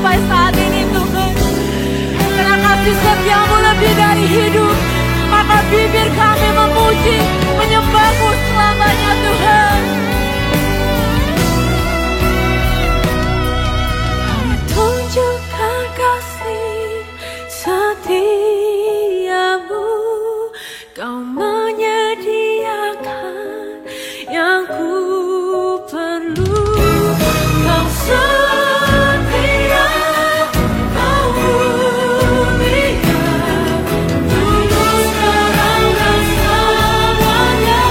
sampai saat ini Tuhan. Karena kasih setiamu lebih dari hidup, maka bibir kami memuji, menyembahmu selamanya Tuhan. Tunjukkan kasih setiamu, kau menyediakan yang ku perlu. Kau setia, kau mulia, dulu sekarang dan selamanya.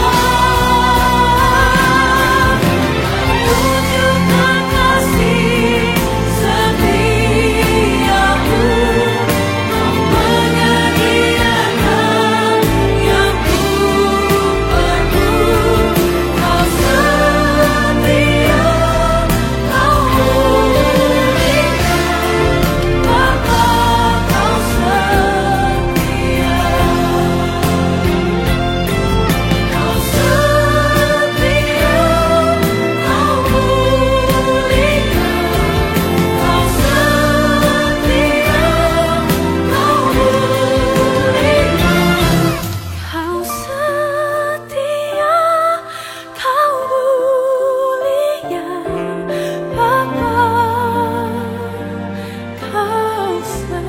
Tunjukkan kasih setiamu, kau menyediakan yang ku perlu. Kau setia, kau mulia, Bapa, kau setia. Kau setia, kau mulia, kau setia, kau mulia. Kau setia, kau mulia, Bapa, kau setia.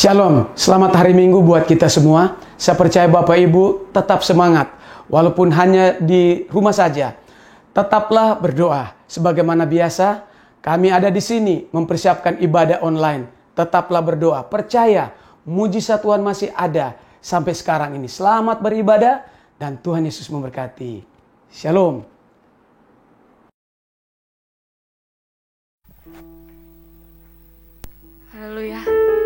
Shalom, selamat hari Minggu buat kita semua. Saya percaya Bapak Ibu tetap semangat, walaupun hanya di rumah saja. Tetaplah berdoa. Sebagaimana biasa, kami ada di sini mempersiapkan ibadah online. Tetaplah berdoa, percaya mujizat Tuhan masih ada sampai sekarang ini. Selamat beribadah dan Tuhan Yesus memberkati. Shalom. Haleluya.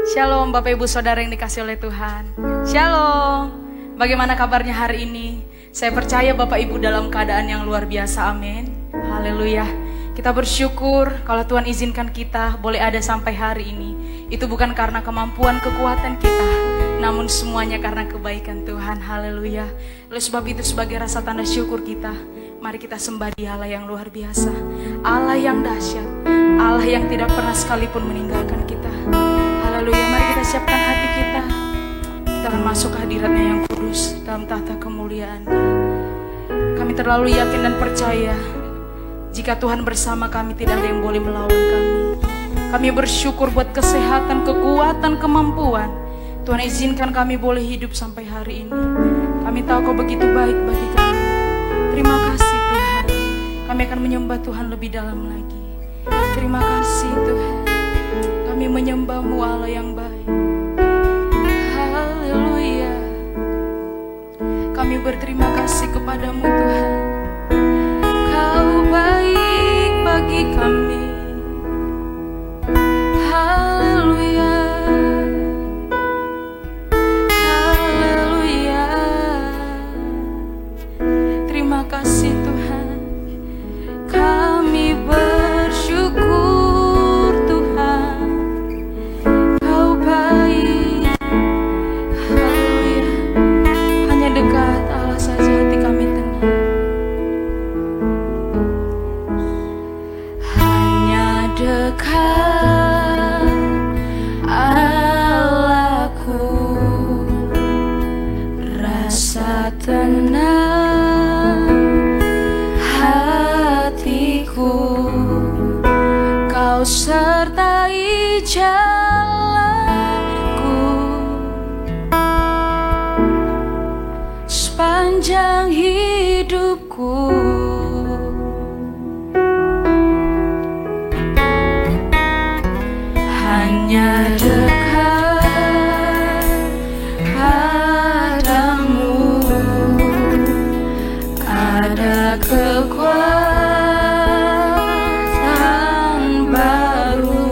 Shalom Bapak Ibu Saudara yang dikasih oleh Tuhan. Shalom. Bagaimana kabarnya hari ini? Saya percaya Bapak Ibu dalam keadaan yang luar biasa. Amin. Haleluya. Kita bersyukur kalau Tuhan izinkan kita boleh ada sampai hari ini. Itu bukan karena kemampuan kekuatan kita, namun semuanya karena kebaikan Tuhan. Haleluya. Oleh sebab itu sebagai rasa tanda syukur kita, mari kita sembah Dia, Allah yang luar biasa, Allah yang dahsyat, Allah yang tidak pernah sekalipun meninggalkan kita. Haleluya, mari kita siapkan hati kita. Kita akan masuk ke hadirat-Nya yang kudus dalam tahta kemuliaan-Nya. Kami terlalu yakin dan percaya, jika Tuhan bersama kami, tidak ada yang boleh melawan kami. Kami bersyukur buat kesehatan, kekuatan, kemampuan. Tuhan izinkan kami boleh hidup sampai hari ini. Kami tahu Kau begitu baik bagi kami. Terima kasih Tuhan. Kami akan menyembah Tuhan lebih dalam lagi. Terima kasih Tuhan. Kami menyembah-Mu Allah yang baik. Haleluya. Kami berterima kasih kepada-Mu Tuhan. Kau baik bagi kami. Haleluya. Haleluya. Terima kasih Tuhan. Kami bersyukur Tuhan. Kau baik. Haleluya. Hanya dekat Allah saja hati kami tenang. Hanya dekat Allahku, rasa tenang hatiku. Kau sertai jalanku sepanjang hidupku. Hanya dekat padamu ada kekuatan baru.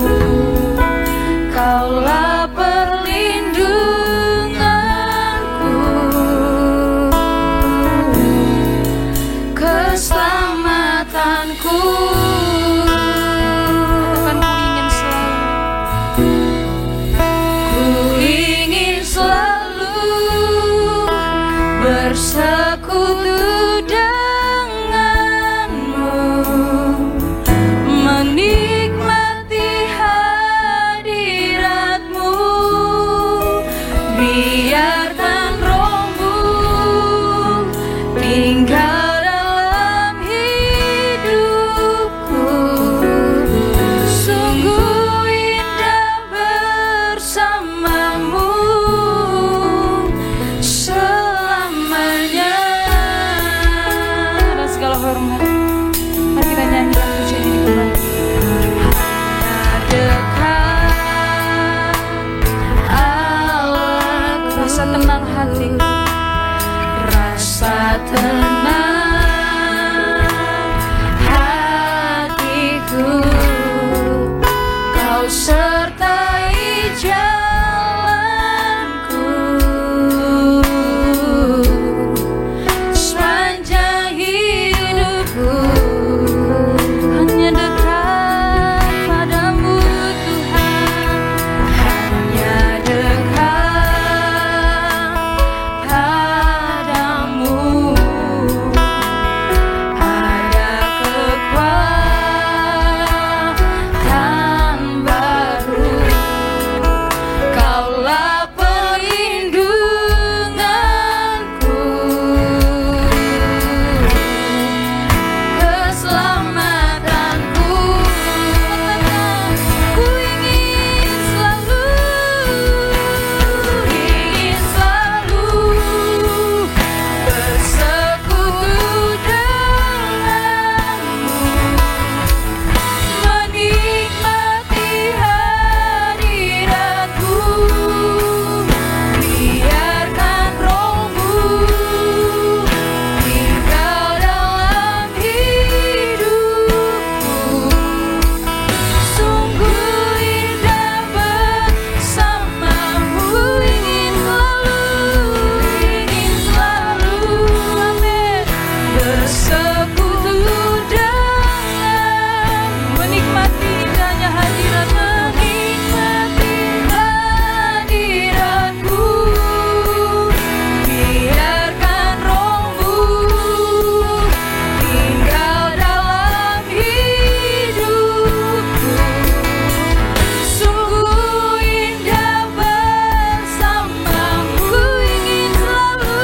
Katakan ku ingin selalu, ku ingin selalu bersekutu denganmu, menikmati hadiratmu, biarkan rohmu tinggal dalam hidupku. Sungguh indah bersamamu selamanya. Dan segala hormat, mari kita nyanyikan pujian ini kembali. Hanya dekat Allah, rasa tenang hatiku, rasa tenang hatiku, kau sertai jalanku sepanjang hidupku. Hanya dekat padamu Tuhan, hanya dekat padamu ada kekuatan baru. Kaulah perlindunganku, keselamatanku. Ku ingin selalu bersekutu denganmu, menikmati hadiratmu, biarkan rohmu tinggal dalam hidupku. Sungguh indah bersamamu, ingin selalu, amin, bersekutu denganmu, menikmati indahnya hadiratmu, menikmati hadiratmu, biarkan rohmu tinggal dalam hidupku. Sungguh indah bersamamu, ingin selalu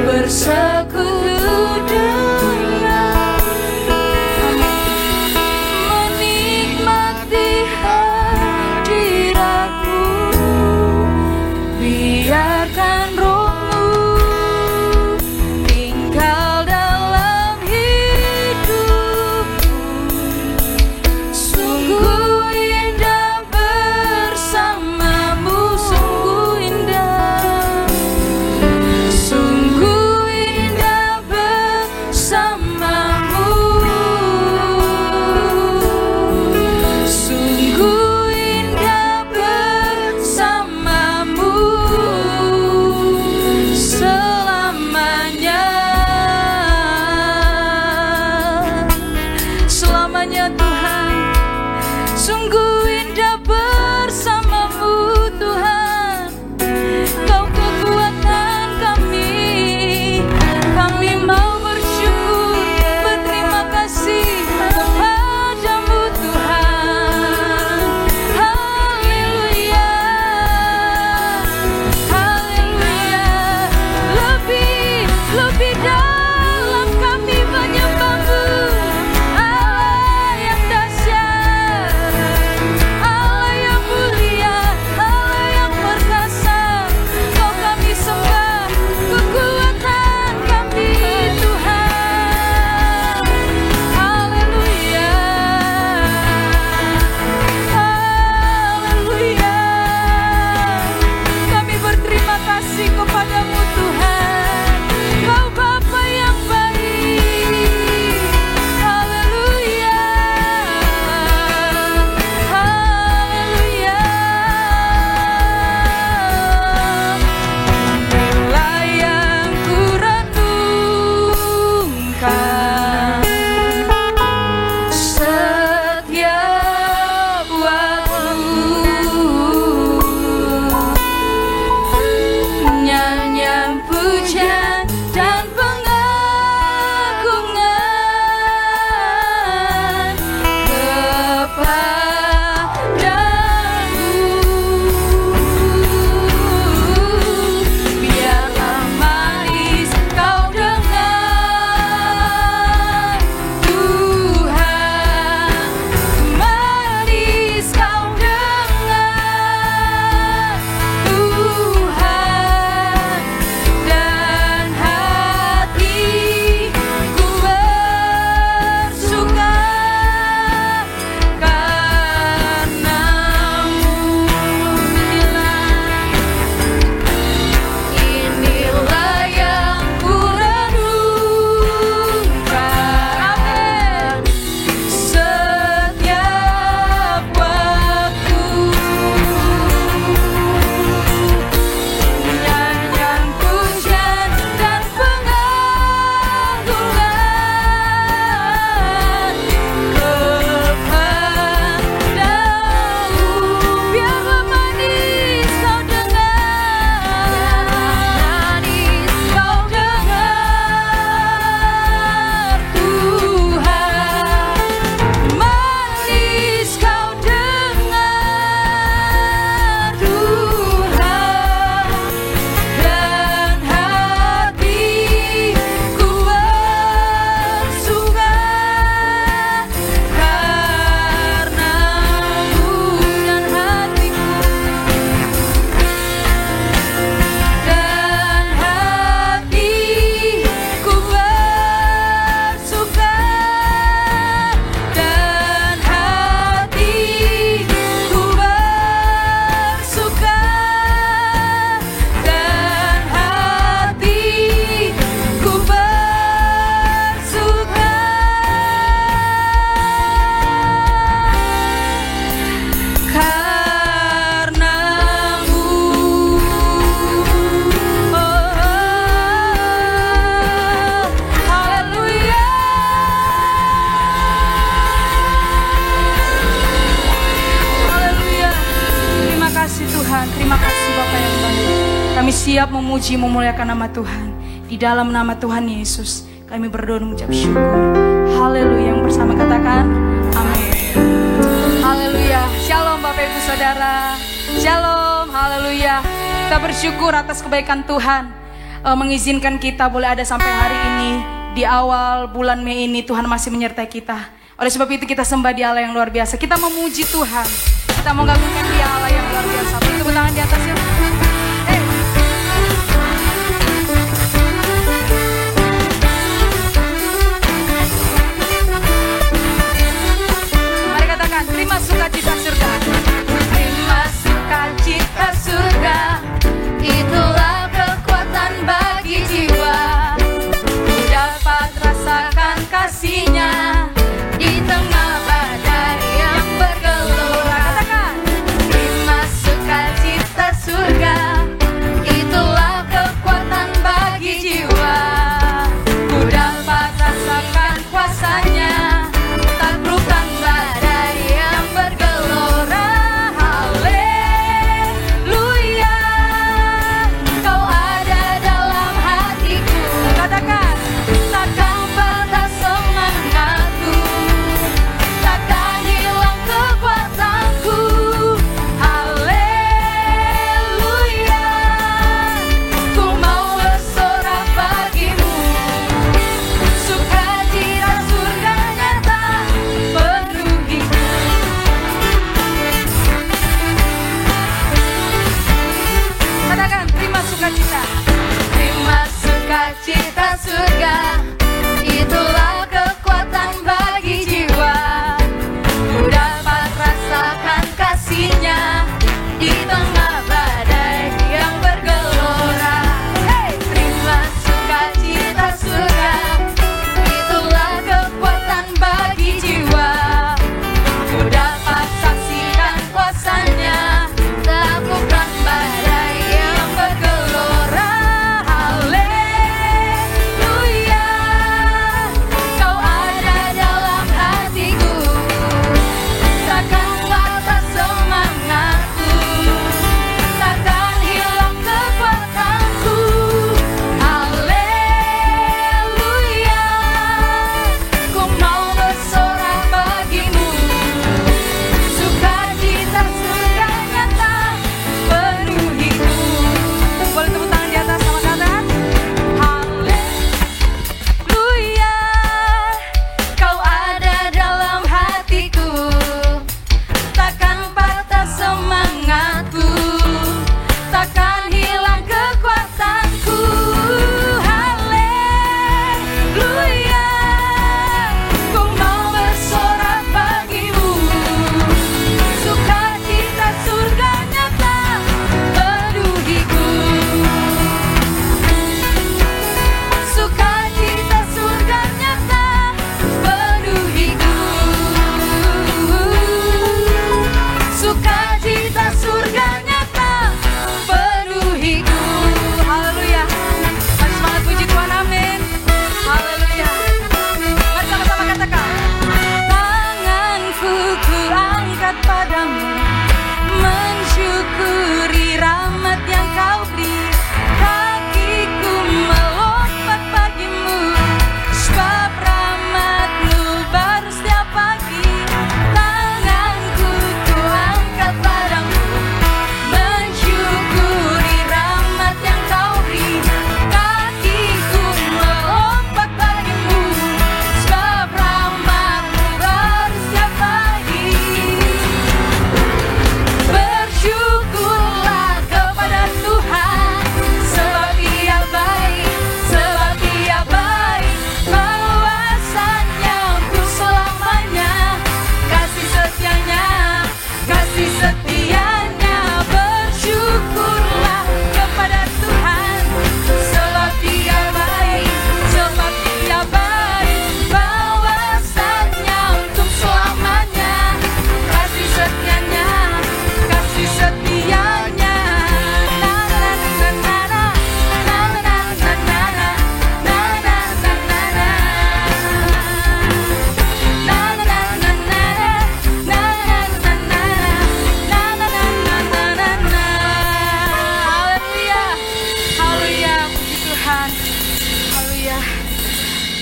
bersekutu denganmu, menikmati hadiratmu, biarkan rohmu tinggal dalam hidupku. Sungguh indah bersamamu, sungguh indah bersamamu. Kami siap memuji memuliakan nama Tuhan. Di dalam nama Tuhan Yesus kami berdoa dan mengucap syukur. Haleluya. Yang bersama katakan amin. Haleluya. Shalom Bapak Ibu Saudara. Shalom. Haleluya. Kita bersyukur atas kebaikan Tuhan, mengizinkan kita boleh ada sampai hari ini. Di awal bulan Mei ini Tuhan masih menyertai kita. Oleh sebab itu kita sembah Dia Allah yang luar biasa. Kita memuji Tuhan. Kita mengagungkan Dia Allah yang luar biasa. Tepuk tangan di atas yuk. Mari katakan, terima sukacita surga. Terima sukacita surga, itulah kekuatan bagi jiwa. Ku dapat rasakan kasih-Nya di tengah badai yang bergelora. Katakan, Terima sukacita surga, itulah kekuatan bagi jiwa. Ku dapat rasakan kuasa-Nya, taklukkan badai yang bergelora. Haleluya, Kau ada dalam hatiku. katakan, Takkan patah semangatku, takkan hilang kekuatanku. Haleluya, ku mau bersorak bagimu. Sukacita surga nyata penuhiku. katakan, terima sukacita. Terima sukacita surga, itulah kekuatan bagi jiwa. Ku dapat rasakan kasih-Nya di tengah badai yang bergelora. Terima sukacita surga, itulah kekuatan bagi jiwa. Ku dapat saksikan kuasa-Nya, taklukkan badai yang bergelora. Haleluya,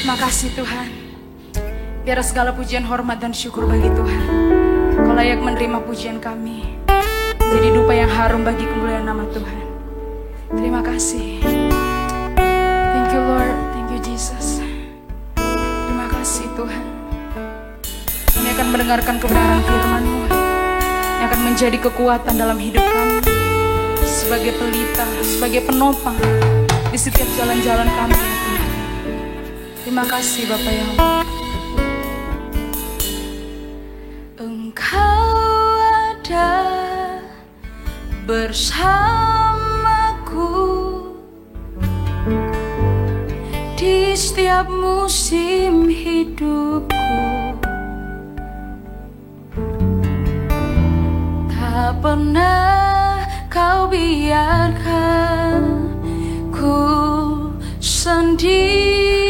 Terima kasih Tuhan. Biar segala pujian, hormat, dan syukur bagi Tuhan. Kau layak menerima pujian kami. Jadi dupa yang harum bagi kemuliaan nama Tuhan. Terima kasih. Thank you Lord, thank you Jesus. Terima kasih Tuhan. Kami akan mendengarkan kebenaran firman-Mu yang akan menjadi kekuatan dalam hidup kami, sebagai pelita, sebagai penopang di setiap jalan-jalan kami ya Tuhan. Terima kasih Bapa yang Engkau ada bersamaku di setiap musim hidupku. Tak pernah Kau biarkan ku sendiri.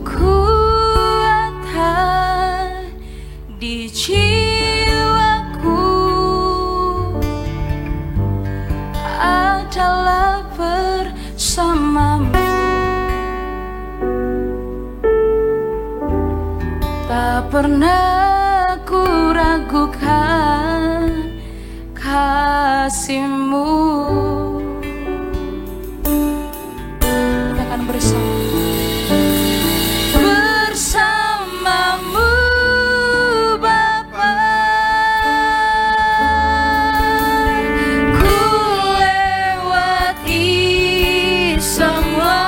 Kekuatan di jiwaku adalah bersamamu. Tak pernah ku ragukan kasih-Mu. Kita akan bersama. Bersamamu Bapa, ku lewati semua.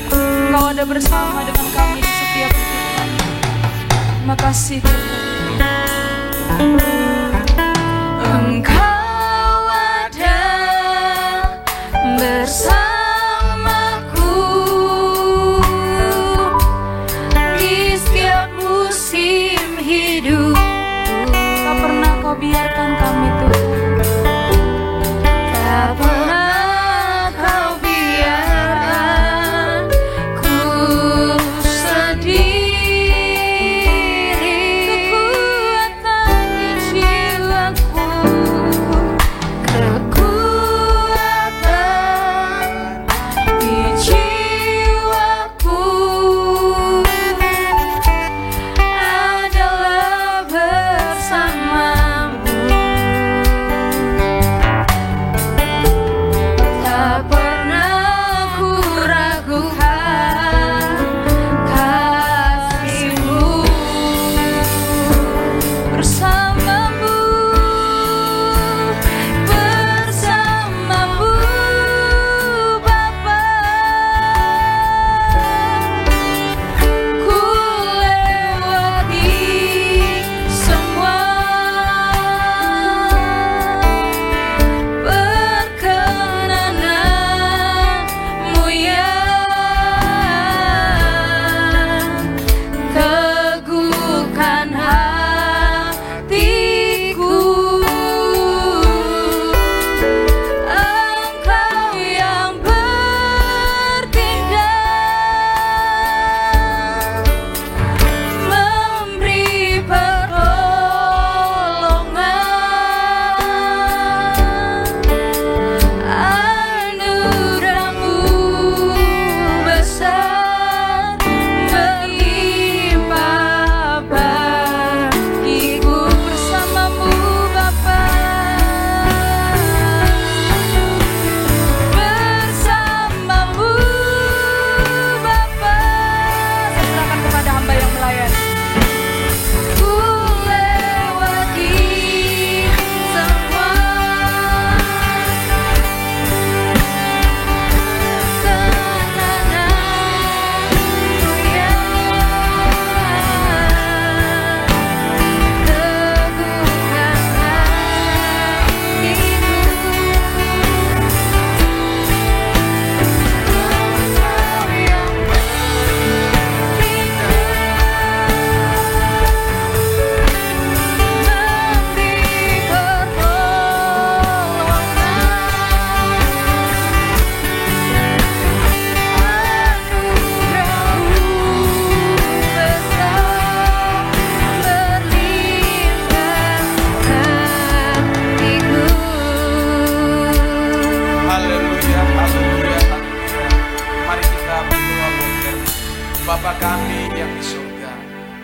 Engkau ada bersama dengan kami di setiap hidup kami. Terima kasih Tuhan. Engkau ada bersamaku di setiap musim hidup. Tak pernah Kau biarkan kami Tuhan. Tak pernah bersamamu.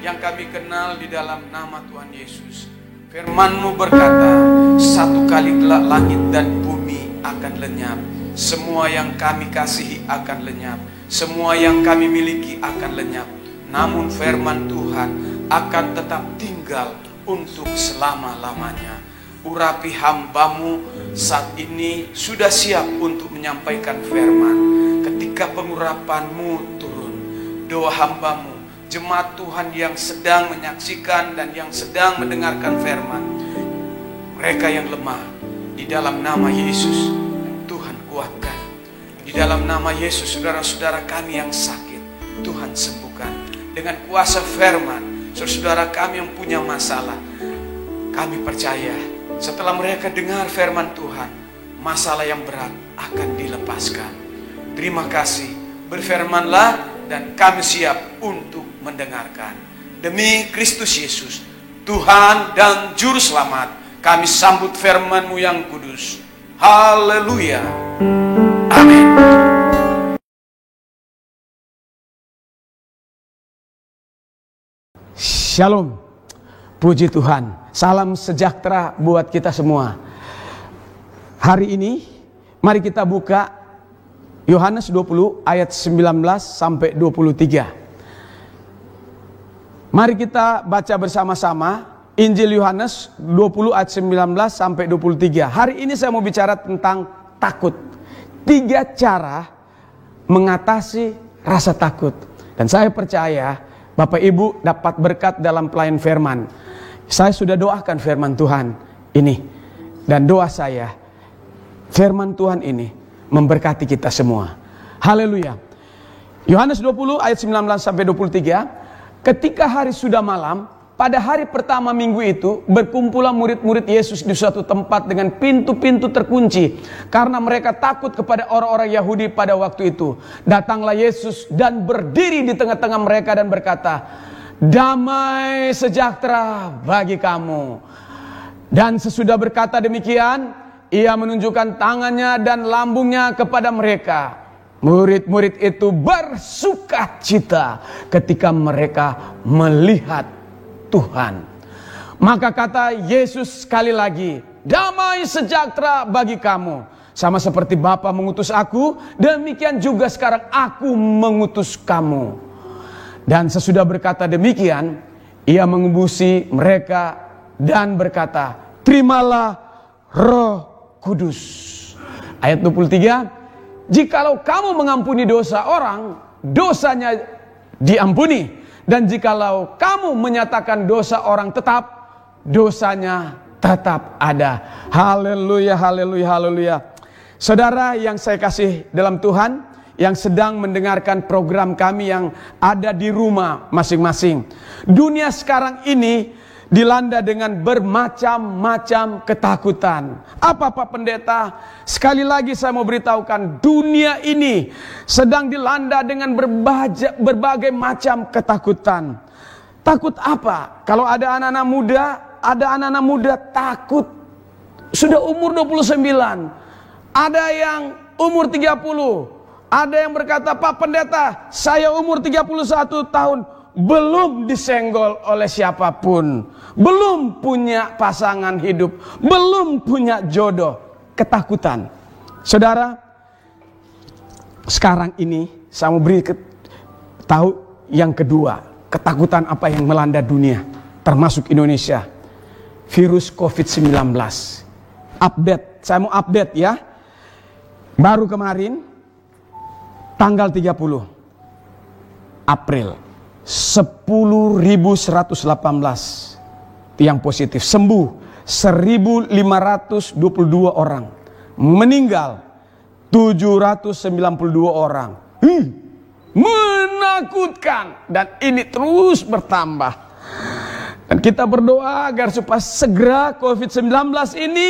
yang kami kenal di dalam nama Tuhan Yesus. Firman-Mu berkata, satu kali kelak langit dan bumi akan lenyap. Semua yang kami kasihi akan lenyap. Semua yang kami miliki akan lenyap. Namun firman Tuhan akan tetap tinggal untuk selama-lamanya. Urapi hamba-Mu saat ini sudah siap untuk menyampaikan firman. Ketika pengurapan-Mu turun, doa hamba-Mu, jemaat Tuhan yang sedang menyaksikan dan yang sedang mendengarkan firman, mereka yang lemah, di dalam nama Yesus Tuhan kuatkan. Di dalam nama Yesus saudara-saudara kami yang sakit Tuhan sembuhkan. Dengan kuasa firman, saudara-saudara kami yang punya masalah, kami percaya setelah mereka dengar firman Tuhan, masalah yang berat akan dilepaskan. Terima kasih, berfirmanlah dan kami siap untuk mendengarkan. Demi Kristus Yesus, Tuhan dan Juru Selamat, kami sambut firman-Mu yang kudus. Haleluya. Amin. Shalom. Puji Tuhan. Salam sejahtera buat kita semua. Hari ini mari kita buka Yohanes 20 ayat 19 sampai 23. Mari kita baca bersama-sama Injil Yohanes 20 ayat 19 sampai 23. Hari ini saya mau bicara tentang takut. 3 cara mengatasi rasa takut. Dan saya percaya Bapak Ibu dapat berkat dalam pelayan firman. Saya sudah doakan firman Tuhan ini. Dan doa saya, firman Tuhan ini memberkati kita semua. Haleluya. Yohanes 20 ayat 19 sampai 23. Ketika hari sudah malam, pada hari pertama minggu itu, berkumpullah murid-murid Yesus di suatu tempat dengan pintu-pintu terkunci, karena mereka takut kepada orang-orang Yahudi pada waktu itu. Datanglah Yesus dan berdiri di tengah-tengah mereka dan berkata, damai sejahtera bagi kamu. Dan sesudah berkata demikian, ia menunjukkan tangannya dan lambungnya kepada mereka. Murid-murid itu bersukacita ketika mereka melihat Tuhan. Maka kata Yesus sekali lagi, damai sejahtera bagi kamu. Sama seperti Bapa mengutus aku, demikian juga sekarang aku mengutus kamu. Dan sesudah berkata demikian, ia mengembusi mereka dan berkata, terimalah Roh Kudus. Ayat 23, jikalau kamu mengampuni dosa orang, dosanya diampuni. Dan jikalau kamu menyatakan dosa orang, tetap dosanya tetap ada. Haleluya, haleluya, haleluya. Saudara yang saya kasih dalam Tuhan, yang sedang mendengarkan program kami yang ada di rumah masing-masing. Dunia sekarang ini dilanda dengan bermacam-macam ketakutan. Apa Pak Pendeta? Sekali lagi saya mau beritahukan, dunia ini sedang dilanda dengan berbagai macam ketakutan. Takut apa? Kalau ada anak-anak muda takut sudah umur 29. Ada yang umur 30. Ada yang berkata, Pak Pendeta, saya umur 31 tahun belum disenggol oleh siapapun, belum punya pasangan hidup, belum punya jodoh. Ketakutan. Saudara, sekarang ini saya mau beri tahu yang kedua, ketakutan apa yang melanda dunia, termasuk Indonesia. Virus COVID-19. Update, saya mau update ya. Baru kemarin tanggal 30 April 10.118 yang positif, sembuh 1.522 orang, meninggal 792 orang. Menakutkan, dan ini terus bertambah. Dan kita berdoa agar supaya segera COVID-19 ini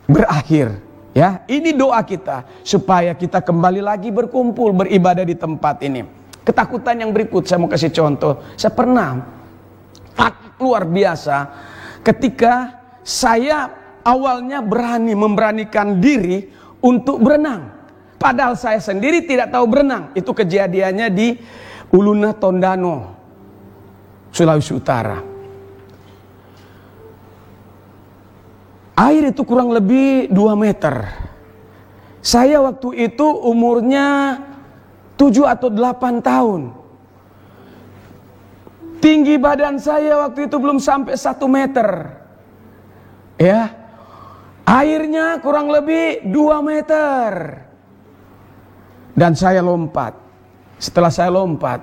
berakhir. Ya, ini doa kita supaya kita kembali lagi berkumpul beribadah di tempat ini. Ketakutan yang berikut saya mau kasih contoh. Saya pernah luar biasa ketika saya awalnya memberanikan diri untuk berenang. Padahal saya sendiri tidak tahu berenang. Itu kejadiannya di Uluna Tondano. Sulawesi Utara. Air itu kurang lebih 2 meter. Saya waktu itu umurnya 7 atau 8 tahun. Tinggi badan saya waktu itu belum sampai 1 meter. Ya. Airnya kurang lebih 2 meter. Dan saya lompat. Setelah saya lompat,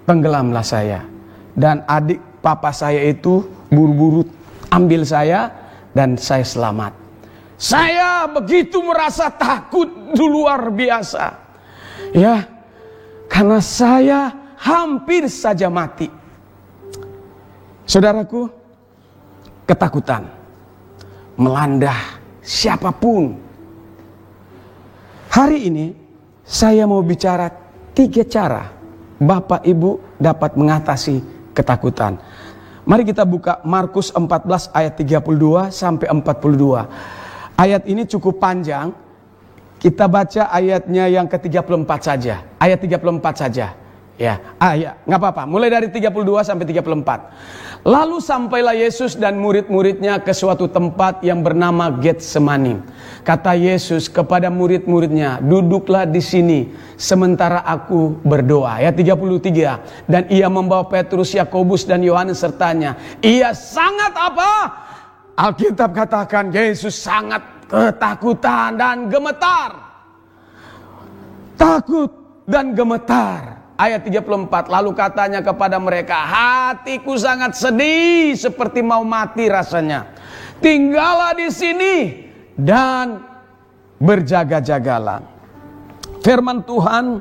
tenggelamlah saya. Dan adik papa saya itu buru-buru ambil saya dan saya selamat. Saya begitu merasa takut luar biasa. Ya, karena saya hampir saja mati. Saudaraku, ketakutan melanda siapapun. Hari ini saya mau bicara 3 cara Bapak Ibu dapat mengatasi ketakutan. Mari kita buka Markus 14 ayat 32 sampai 42. Ayat ini cukup panjang. Kita baca ayatnya yang ke-34 saja. Ayat 34 saja. Ya, nggak apa-apa. Mulai dari 32 sampai 34. Lalu sampailah Yesus dan murid-muridnya ke suatu tempat yang bernama Getsemani. Kata Yesus kepada murid-muridnya, duduklah di sini sementara aku berdoa. Ayat 33. Dan ia membawa Petrus, Yakobus dan Yohanes sertanya. Ia sangat apa? Alkitab katakan Yesus sangat ketakutan dan gemetar. Takut dan gemetar. Ayat 34, lalu katanya kepada mereka, hatiku sangat sedih seperti mau mati rasanya. Tinggallah di sini dan berjaga-jagalah. Firman Tuhan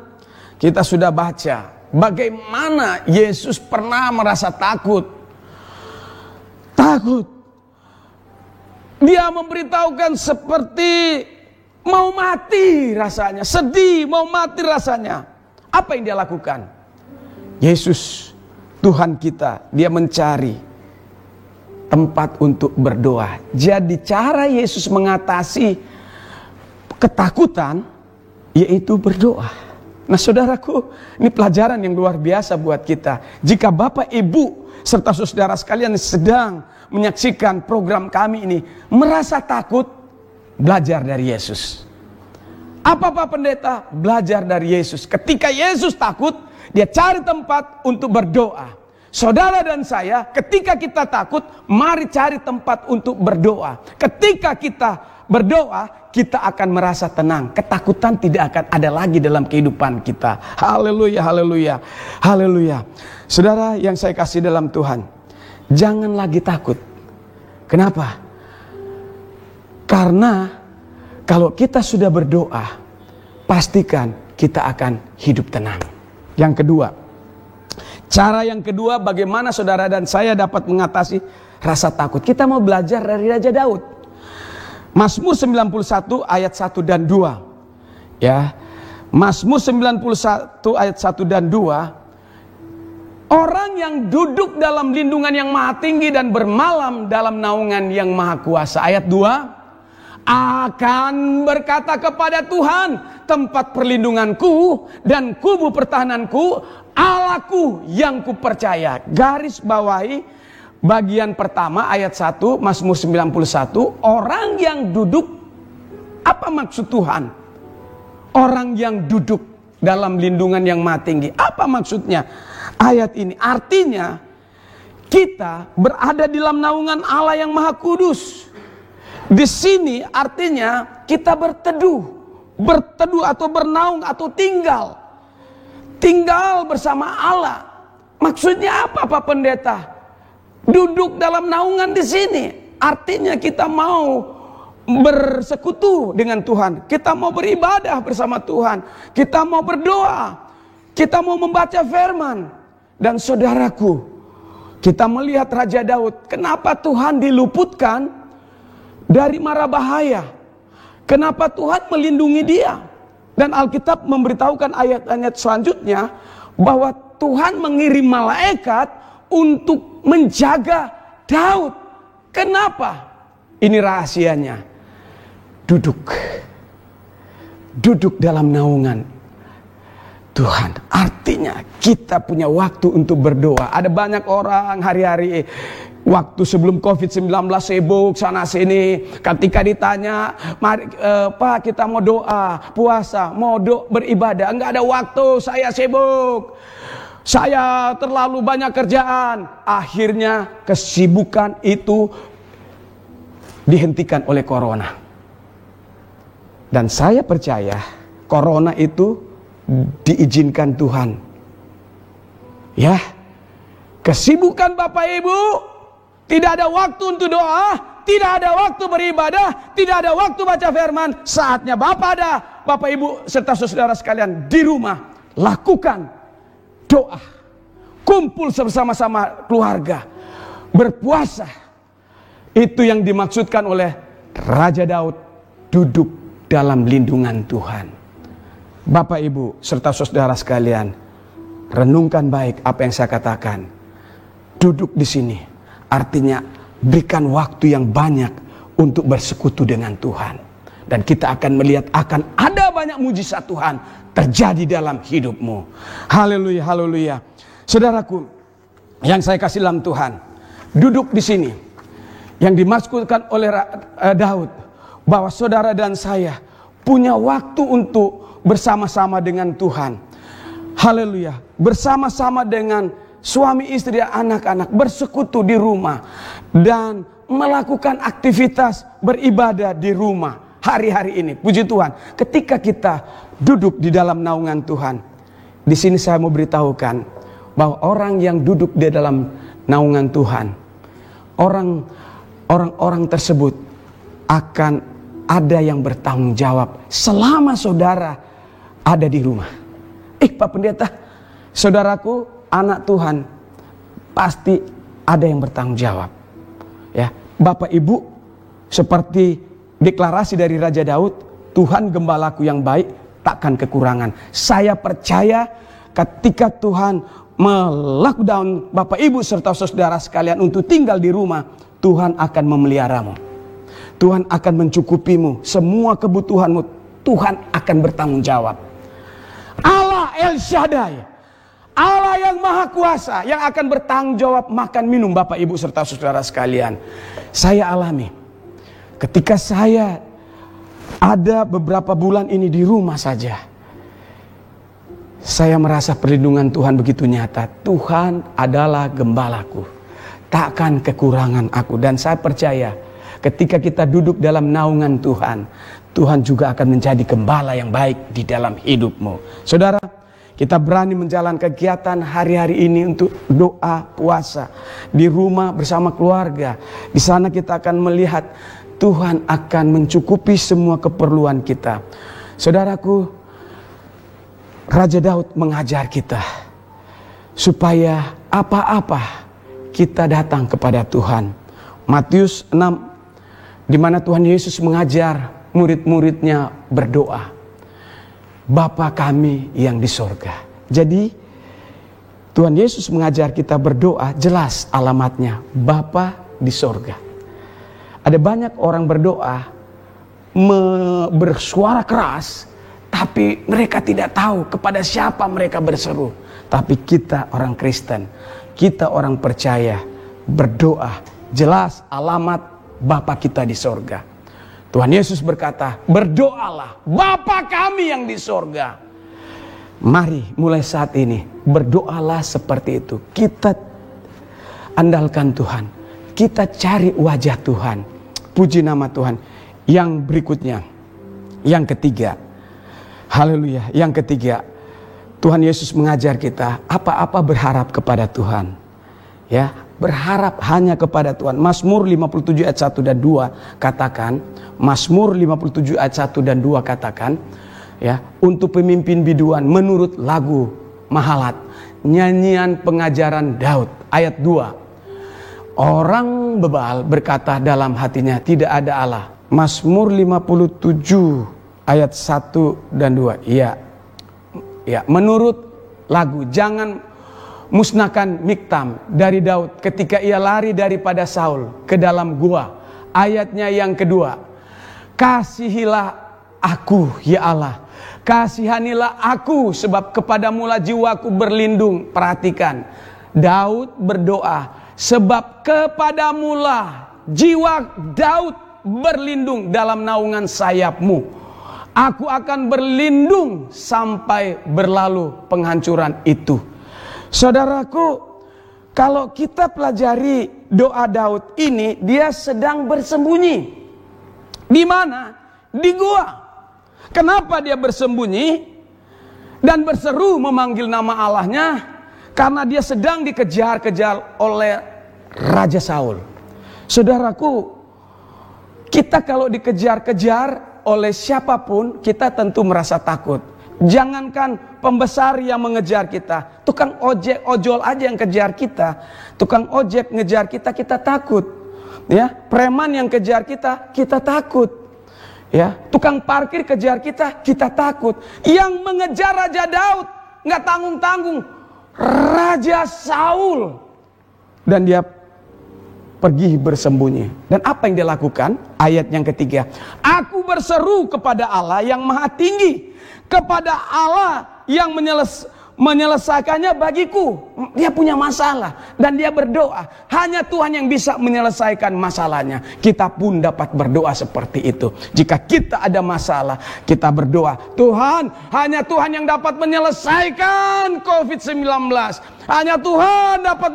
kita sudah baca. Bagaimana Yesus pernah merasa takut. Takut. Dia memberitahukan seperti mau mati rasanya. Sedih, mau mati rasanya. Apa yang dia lakukan? Yesus, Tuhan kita, dia mencari tempat untuk berdoa. Jadi cara Yesus mengatasi ketakutan yaitu berdoa. Nah saudaraku, ini pelajaran yang luar biasa buat kita. Jika Bapak, Ibu, serta saudara sekalian sedang menyaksikan program kami ini, merasa takut, belajar dari Yesus. Apa Pak Pendeta? Belajar dari Yesus. Ketika Yesus takut, dia cari tempat untuk berdoa. Saudara dan saya, ketika kita takut, mari cari tempat untuk berdoa. Ketika kita berdoa, kita akan merasa tenang. Ketakutan tidak akan ada lagi dalam kehidupan kita. Haleluya, haleluya, haleluya. Saudara yang saya kasih dalam Tuhan, jangan lagi takut. Kenapa? Karena kalau kita sudah berdoa, pastikan kita akan hidup tenang. Yang kedua, cara yang kedua bagaimana saudara dan saya dapat mengatasi rasa takut. Kita mau belajar dari Raja Daud. Mazmur 91 ayat 1 dan 2. Ya. Mazmur 91 ayat 1 dan 2. Orang yang duduk dalam lindungan yang maha tinggi dan bermalam dalam naungan yang maha kuasa. Ayat 2. Akan berkata kepada Tuhan, tempat perlindunganku dan kubu pertahananku, Allahku yang kupercaya. Garis bawahi bagian pertama ayat 1 Mazmur 91. Orang yang duduk, apa maksud Tuhan? Orang yang duduk dalam lindungan yang maha tinggi. Apa maksudnya ayat ini? Artinya kita berada di dalam naungan Allah yang maha kudus. Di sini artinya kita berteduh atau bernaung atau tinggal bersama Allah. Maksudnya apa Pak Pendeta? Duduk dalam naungan di sini artinya kita mau bersekutu dengan Tuhan, kita mau beribadah bersama Tuhan, kita mau berdoa, kita mau membaca firman. Dan saudaraku, kita melihat Raja Daud, kenapa Tuhan diluputkan dari mara bahaya? Kenapa Tuhan melindungi dia? Dan Alkitab memberitahukan ayat-ayat selanjutnya bahwa Tuhan mengirim malaikat untuk menjaga Daud. Kenapa? Ini rahasianya. Duduk dalam naungan. Tuhan. Artinya kita punya waktu untuk berdoa. Ada banyak orang hari-hari waktu sebelum COVID-19 sibuk sana sini. Ketika ditanya, mari, Pak kita mau doa, puasa, mau beribadah. Enggak ada waktu, saya sibuk. Saya terlalu banyak kerjaan. Akhirnya kesibukan itu dihentikan oleh corona. Dan saya percaya corona itu diizinkan Tuhan. Ya, kesibukan Bapak Ibu, tidak ada waktu untuk doa, tidak ada waktu beribadah, tidak ada waktu baca firman. Saatnya Bapak Ibu serta saudara sekalian di rumah lakukan doa, kumpul bersama-sama keluarga, berpuasa. Itu yang dimaksudkan oleh Raja Daud, duduk dalam lindungan Tuhan. Bapak Ibu serta saudara sekalian, renungkan baik apa yang saya katakan. Duduk di sini artinya berikan waktu yang banyak untuk bersekutu dengan Tuhan. Dan kita akan melihat akan ada banyak mujizat Tuhan terjadi dalam hidupmu. Haleluya, haleluya. Saudaraku yang saya kasih dalam Tuhan, duduk di sini yang dimaksudkan oleh Daud, bahwa saudara dan saya punya waktu untuk bersama-sama dengan Tuhan. Haleluya. Bersama-sama dengan suami istri dan anak-anak, bersekutu di rumah dan melakukan aktivitas beribadah di rumah hari-hari ini. Puji Tuhan. Ketika kita duduk di dalam naungan Tuhan, di sini saya mau beritahukan bahwa orang yang duduk di dalam naungan Tuhan, orang-orang tersebut akan ada yang bertanggung jawab selama saudara ada di rumah. Pak Pendeta, saudaraku anak Tuhan, pasti ada yang bertanggung jawab. Ya, Bapak Ibu, seperti deklarasi dari Raja Daud, Tuhan gembalaku yang baik, takkan kekurangan. Saya percaya ketika Tuhan melockdown Bapak Ibu serta saudara sekalian untuk tinggal di rumah, Tuhan akan memeliharamu. Tuhan akan mencukupimu, semua kebutuhanmu Tuhan akan bertanggung jawab. Allah El Shaddai, Allah yang Maha Kuasa, yang akan bertanggung jawab makan minum Bapak Ibu serta saudara sekalian. Saya alami ketika saya ada beberapa bulan ini di rumah saja, saya merasa perlindungan Tuhan begitu nyata. Tuhan adalah gembalaku, takkan kekurangan aku. Dan saya percaya ketika kita duduk dalam naungan Tuhan, Tuhan juga akan menjadi gembala yang baik di dalam hidupmu. Saudara, kita berani menjalankan kegiatan hari-hari ini untuk doa, puasa di rumah bersama keluarga. Di sana kita akan melihat Tuhan akan mencukupi semua keperluan kita. Saudaraku, Raja Daud mengajar kita supaya apa-apa kita datang kepada Tuhan. Matius 6, di mana Tuhan Yesus mengajar murid-muridnya berdoa, Bapa kami yang di sorga. Jadi Tuhan Yesus mengajar kita berdoa, jelas alamatnya, Bapa di sorga. Ada banyak orang berdoa bersuara keras, tapi mereka tidak tahu kepada siapa mereka berseru. Tapi kita orang Kristen, kita orang percaya, berdoa jelas alamat Bapa kita di sorga. Tuhan Yesus berkata, berdoalah Bapa kami yang di sorga. Mari mulai saat ini berdoalah seperti itu. Kita andalkan Tuhan, kita cari wajah Tuhan. Puji nama Tuhan. Yang berikutnya, yang ketiga, haleluya, yang ketiga, Tuhan Yesus mengajar kita apa-apa berharap kepada Tuhan. Ya, berharap hanya kepada Tuhan. Mazmur 57 ayat 1 dan 2 katakan, Mazmur 57 ayat 1 dan 2 katakan, ya, untuk pemimpin biduan menurut lagu Mahalat, nyanyian pengajaran Daud. Ayat 2, orang bebal berkata dalam hatinya, tidak ada Allah. Mazmur 57 ayat 1 dan 2. Ya, menurut lagu, jangan musnahkan Miktam dari Daud ketika ia lari daripada Saul ke dalam gua. Ayatnya yang kedua, kasihilah aku ya Allah, Kasihanilah aku, sebab kepadamulah jiwaku berlindung. Perhatikan, Daud berdoa, sebab kepadamulah jiwa Daud berlindung dalam naungan sayapmu. Aku akan berlindung sampai berlalu penghancuran itu. Saudaraku, kalau kita pelajari doa Daud ini, dia sedang bersembunyi. Di mana? Di gua. Kenapa dia bersembunyi dan berseru memanggil nama Allahnya? Karena dia sedang dikejar-kejar oleh Raja Saul. Saudaraku, kita kalau dikejar-kejar oleh siapapun, kita tentu merasa takut. Jangankan pembesar yang mengejar kita, tukang ojek, ojol aja yang kejar kita. Tukang ojek ngejar kita, kita takut. Ya, preman yang kejar kita, kita takut. Ya, tukang parkir kejar kita, kita takut. Yang mengejar Raja Daud nggak tanggung-tanggung, Raja Saul, dan dia pergi bersembunyi. Dan apa yang dia lakukan? Ayat yang ketiga, aku berseru kepada Allah yang maha tinggi, kepada Allah yang menyelesaikannya bagiku. Dia punya masalah dan dia berdoa. Hanya Tuhan yang bisa menyelesaikan masalahnya. Kita pun dapat berdoa seperti itu. Jika kita ada masalah, kita berdoa, Tuhan, hanya Tuhan yang dapat menyelesaikan COVID-19. Hanya Tuhan dapat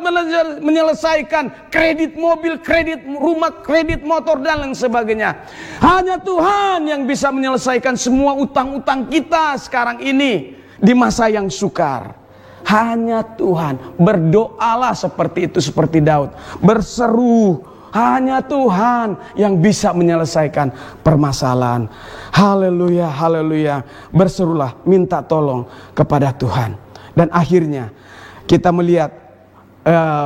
menyelesaikan kredit mobil, kredit rumah, kredit motor, dan lain sebagainya. Hanya Tuhan yang bisa menyelesaikan semua utang-utang kita sekarang ini di masa yang sukar. Hanya Tuhan. Berdoalah seperti itu, seperti Daud. Berseru, hanya Tuhan yang bisa menyelesaikan permasalahan. Haleluya, haleluya. Berserulah, minta tolong kepada Tuhan. Dan akhirnya kita melihat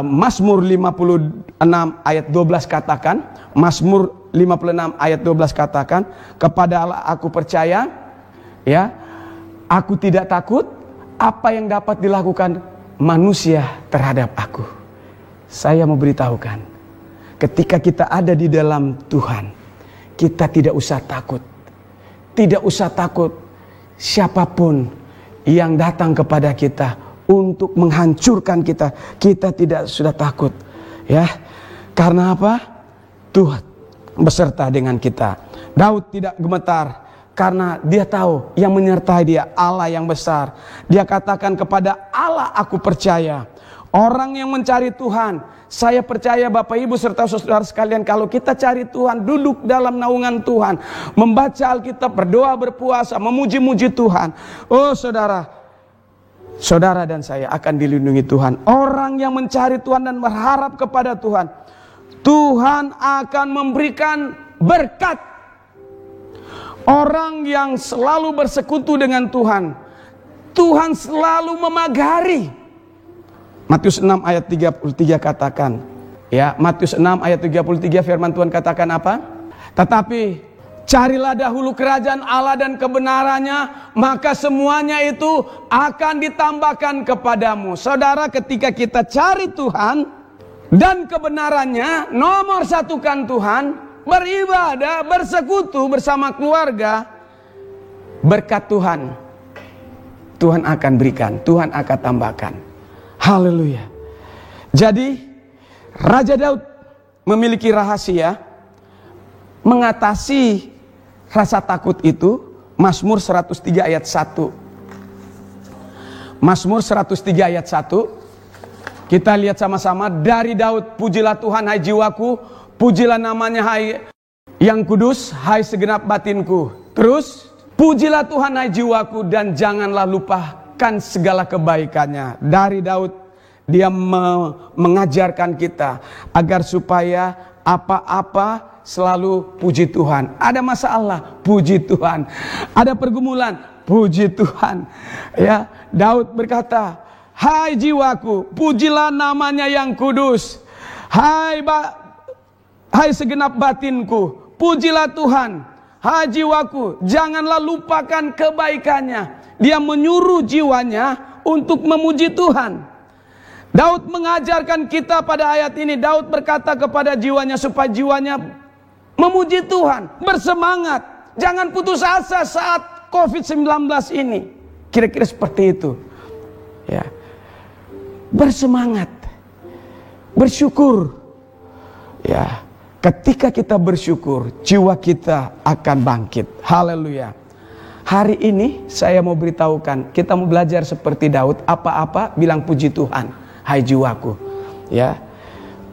Mazmur 56 ayat 12 katakan, Mazmur 56 ayat 12 katakan, kepada Allah aku percaya, ya, aku tidak takut apa yang dapat dilakukan manusia terhadap aku. Saya mau beritahukan, ketika kita ada di dalam Tuhan, kita tidak usah takut. Tidak usah takut siapapun yang datang kepada kita untuk menghancurkan kita. Kita tidak sudah takut, ya. Karena apa? Tuhan beserta dengan kita. Daud tidak gemetar karena dia tahu yang menyertai dia Allah yang besar. Dia katakan, kepada Allah aku percaya. Orang yang mencari Tuhan, saya percaya Bapak Ibu serta saudara sekalian, kalau kita cari Tuhan, duduk dalam naungan Tuhan, membaca Alkitab, berdoa, berpuasa, memuji-muji Tuhan, oh saudara, saudara dan saya akan dilindungi Tuhan. Orang yang mencari Tuhan dan berharap kepada Tuhan, Tuhan akan memberikan berkat. Orang yang selalu bersekutu dengan Tuhan, Tuhan selalu memagari. Matius 6 ayat 33 katakan, ya, Matius 6 ayat 33 firman Tuhan katakan apa? Tetapi carilah dahulu kerajaan Allah dan kebenarannya, maka semuanya itu akan ditambahkan kepadamu. Saudara, ketika kita cari Tuhan dan kebenarannya, nomor satukan Tuhan, beribadah, bersekutu bersama keluarga, berkat Tuhan, Tuhan akan berikan, Tuhan akan tambahkan. Haleluya. Jadi Raja Daud memiliki rahasia mengatasi rasa takut itu. Mazmur 103 ayat 1. Mazmur 103 ayat 1. Kita lihat sama-sama. Dari Daud, pujilah Tuhan hai jiwaku, pujilah namanya hai yang kudus, hai segenap batinku. Terus, pujilah Tuhan hai jiwaku dan janganlah lupakan segala kebaikannya. Dari Daud, dia mengajarkan kita agar supaya apa-apa selalu puji Tuhan. Ada masalah, puji Tuhan. Ada pergumulan, puji Tuhan. Ya, Daud berkata, hai jiwaku, pujilah namanya yang kudus. Hai segenap batinku, pujilah Tuhan. Hai jiwaku, janganlah lupakan kebaikannya. Dia menyuruh jiwanya untuk memuji Tuhan. Daud mengajarkan kita pada ayat ini. Daud berkata kepada jiwanya supaya jiwanya memuji Tuhan, bersemangat. Jangan putus asa saat COVID-19 ini. Kira-kira seperti itu. Ya. Bersemangat. Bersyukur. Ya. Ketika kita bersyukur, jiwa kita akan bangkit. Haleluya. Hari ini saya mau beritahukan, kita mau belajar seperti Daud, apa-apa bilang puji Tuhan, hai jiwaku. Ya.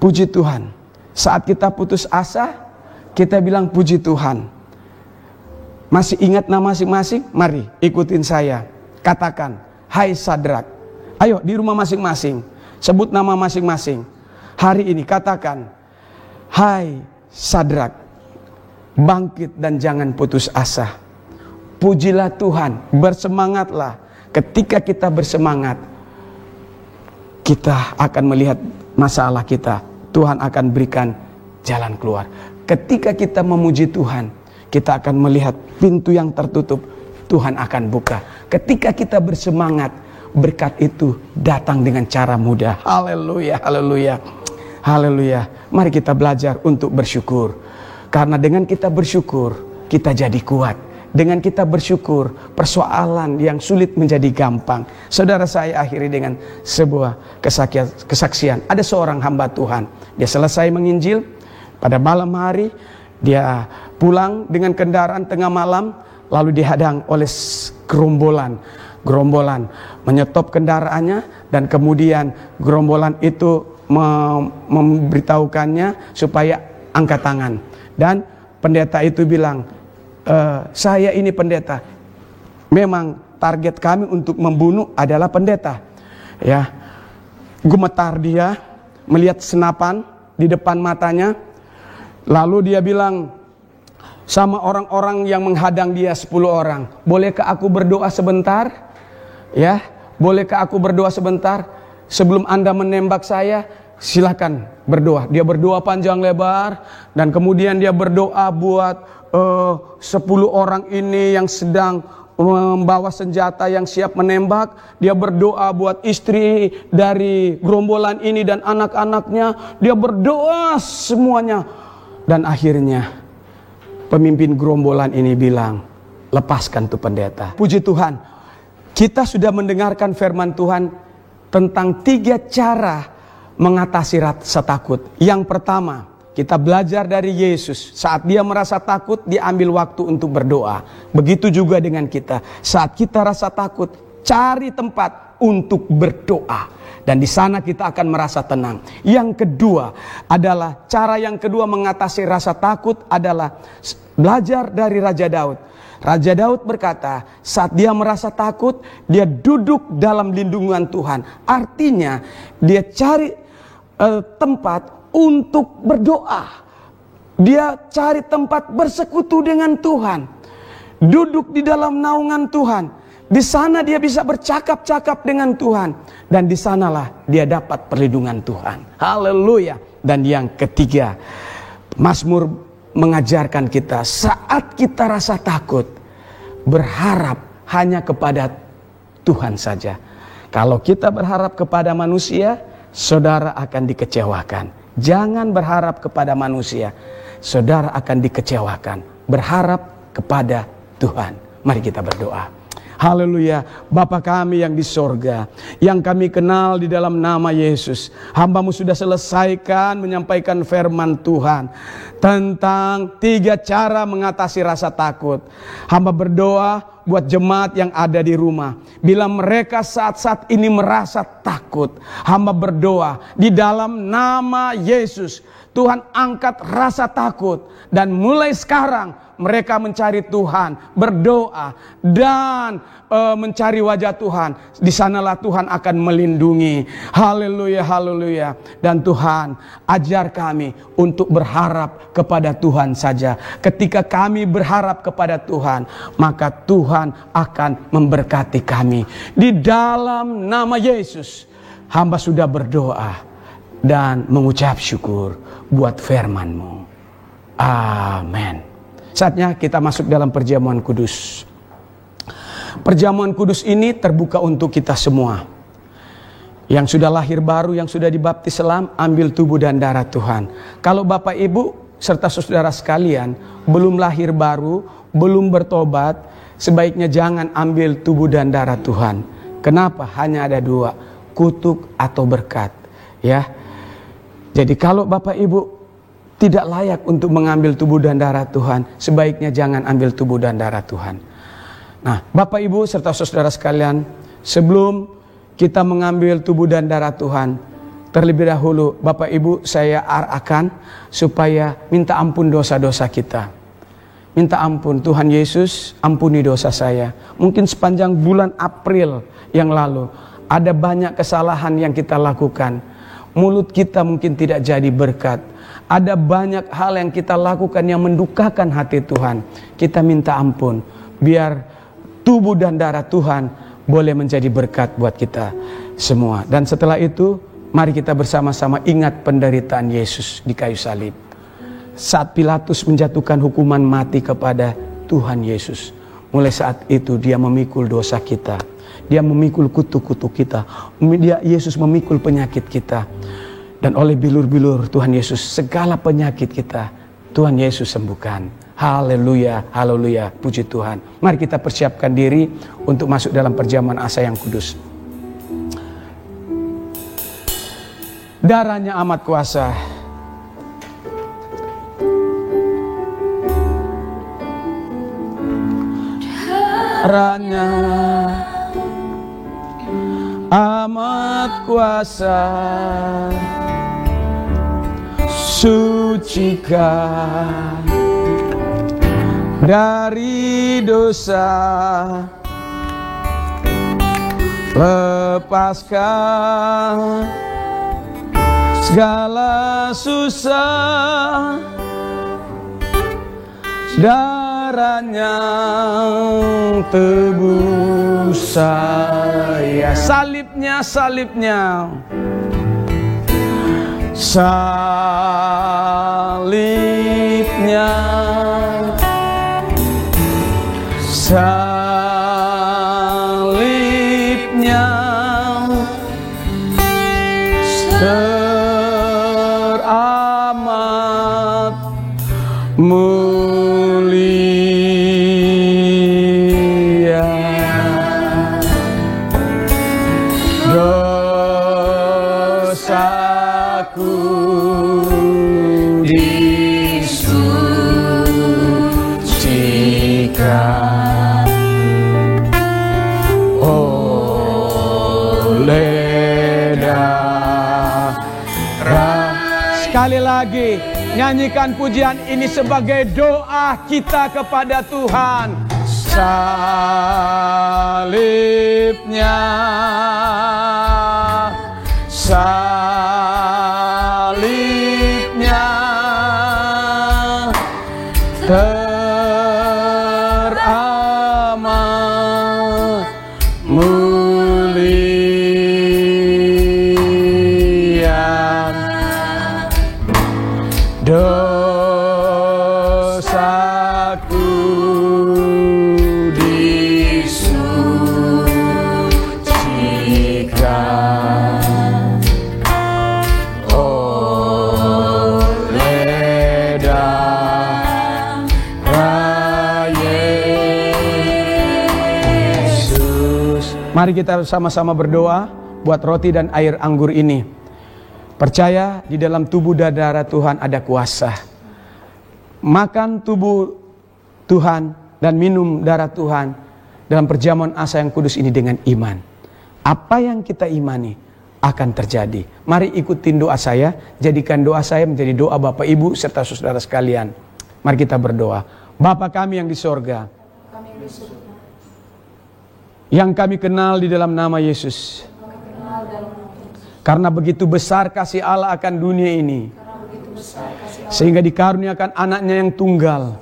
Puji Tuhan. Saat kita putus asa, kita bilang puji Tuhan. Masih ingat nama masing-masing? Mari ikutin saya. Katakan, hai Sadrak. Ayo di rumah masing-masing, sebut nama masing-masing. Hari ini katakan, hai Sadrak, bangkit dan jangan putus asa. Pujilah Tuhan, bersemangatlah. Ketika kita bersemangat, kita akan melihat masalah kita. Tuhan akan berikan jalan keluar. Ketika kita memuji Tuhan, kita akan melihat pintu yang tertutup, Tuhan akan buka. Ketika kita bersemangat, berkat itu datang dengan cara mudah. Haleluya, haleluya, haleluya. Mari kita belajar untuk bersyukur. Karena dengan kita bersyukur, kita jadi kuat. Dengan kita bersyukur, persoalan yang sulit menjadi gampang. Saudara, saya akhiri dengan sebuah kesaksian. Ada seorang hamba Tuhan. Dia selesai menginjil pada malam hari. Dia pulang dengan kendaraan tengah malam. Lalu dihadang oleh gerombolan menyetop kendaraannya, dan kemudian gerombolan itu memberitahukannya supaya angkat tangan. Dan pendeta itu bilang, saya ini pendeta, memang target kami untuk membunuh adalah pendeta. Ya, gemetar dia melihat senapan di depan matanya. Lalu dia bilang sama orang-orang yang menghadang dia, 10 orang, bolehkah aku berdoa sebentar? Ya, bolehkah aku berdoa sebentar? Sebelum Anda menembak saya, silakan berdoa. Dia berdoa panjang lebar, dan kemudian dia berdoa buat 10 orang ini yang sedang membawa senjata yang siap menembak. Dia berdoa buat istri dari gerombolan ini dan anak-anaknya. Dia berdoa semuanya. Dan akhirnya pemimpin gerombolan ini bilang, lepaskan tuh pendeta. Puji Tuhan, kita sudah mendengarkan firman Tuhan tentang 3 cara mengatasi rasa takut. Yang pertama, kita belajar dari Yesus. Saat dia merasa takut, dia ambil waktu untuk berdoa. Begitu juga dengan kita. Saat kita rasa takut, cari tempat untuk berdoa. Dan di sana kita akan merasa tenang. Yang kedua adalah, cara yang kedua mengatasi rasa takut adalah belajar dari Raja Daud. Raja Daud berkata, saat dia merasa takut, dia duduk dalam lindungan Tuhan. Artinya, dia cari tempat untuk berdoa. Dia cari tempat bersekutu dengan Tuhan. Duduk di dalam naungan Tuhan. Di sana dia bisa bercakap-cakap dengan Tuhan. Dan di sanalah dia dapat perlindungan Tuhan. Haleluya. Dan yang ketiga, Mazmur mengajarkan kita, saat kita rasa takut, berharap hanya kepada Tuhan saja. Kalau kita berharap kepada manusia, saudara akan dikecewakan. Jangan berharap kepada manusia, saudara akan dikecewakan. Berharap kepada Tuhan. Mari kita berdoa. Haleluya. Bapa kami yang di sorga, yang kami kenal di dalam nama Yesus, hamba-Mu sudah selesaikan menyampaikan firman Tuhan tentang 3 cara mengatasi rasa takut. Hamba berdoa buat jemaat yang ada di rumah. Bila mereka saat-saat ini merasa takut, hamba berdoa di dalam nama Yesus, Tuhan angkat rasa takut. Dan mulai sekarang mereka mencari Tuhan, berdoa, dan mencari wajah Tuhan. Di sanalah Tuhan akan melindungi. Haleluya, haleluya. Dan Tuhan, ajar kami untuk berharap kepada Tuhan saja. Ketika kami berharap kepada Tuhan, maka Tuhan akan memberkati kami. Di dalam nama Yesus, hamba sudah berdoa dan mengucap syukur buat firman-Mu. Amin. Saatnya kita masuk dalam perjamuan kudus. Perjamuan kudus ini terbuka untuk kita semua. Yang sudah lahir baru, yang sudah dibaptis selam, ambil tubuh dan darah Tuhan. Kalau Bapak Ibu serta saudara sekalian belum lahir baru, belum bertobat, sebaiknya jangan ambil tubuh dan darah Tuhan. Kenapa? Hanya ada dua, kutuk atau berkat. Ya. Jadi kalau Bapak Ibu tidak layak untuk mengambil tubuh dan darah Tuhan, sebaiknya jangan ambil tubuh dan darah Tuhan. Nah, Bapak Ibu serta saudara sekalian, sebelum kita mengambil tubuh dan darah Tuhan, terlebih dahulu Bapak Ibu saya arahkan supaya minta ampun dosa-dosa kita. Minta ampun, Tuhan Yesus ampuni dosa saya. Mungkin sepanjang bulan April yang lalu ada banyak kesalahan yang kita lakukan. Mulut kita mungkin tidak jadi berkat. Ada banyak hal yang kita lakukan yang mendukakan hati Tuhan. Kita minta ampun, biar tubuh dan darah Tuhan boleh menjadi berkat buat kita semua. Dan setelah itu, mari kita bersama-sama ingat penderitaan Yesus di kayu salib. Saat Pilatus menjatuhkan hukuman mati kepada Tuhan Yesus, mulai saat itu dia memikul dosa kita. Dia memikul kutuk-kutuk kita. Yesus memikul penyakit kita. Dan oleh bilur-bilur Tuhan Yesus, segala penyakit kita Tuhan Yesus sembuhkan. Haleluya, haleluya, puji Tuhan. Mari kita persiapkan diri untuk masuk dalam perjamuan asa yang kudus. Darahnya amat kuasa. Darahnya amat kuasa, sucikan dari dosa, lepaskan segala susah. Darahnya tebus saya. Salibnya, salibnya, salibnya, salibnya teramat mulia. Dosaku disucikan oleh darah. Sekali lagi, nyanyikan pujian ini sebagai doa kita kepada Tuhan. Salibnya, salibnya teramat mulia. Dosaku disucikan oleh darah Yesus. Mari kita sama-sama berdoa buat roti dan air anggur ini. Percaya di dalam tubuh dan darah Tuhan ada kuasa. Makan tubuh Tuhan dan minum darah Tuhan dalam perjamuan asa yang kudus ini dengan iman. Apa yang kita imani akan terjadi. Mari ikutin doa saya. Jadikan doa saya menjadi doa Bapak Ibu serta saudara sekalian. Mari kita berdoa. Bapa kami yang di sorga, yang kami kenal di dalam nama Yesus. Karena begitu besar kasih Allah akan dunia ini, sehingga dikaruniakan anaknya yang tunggal,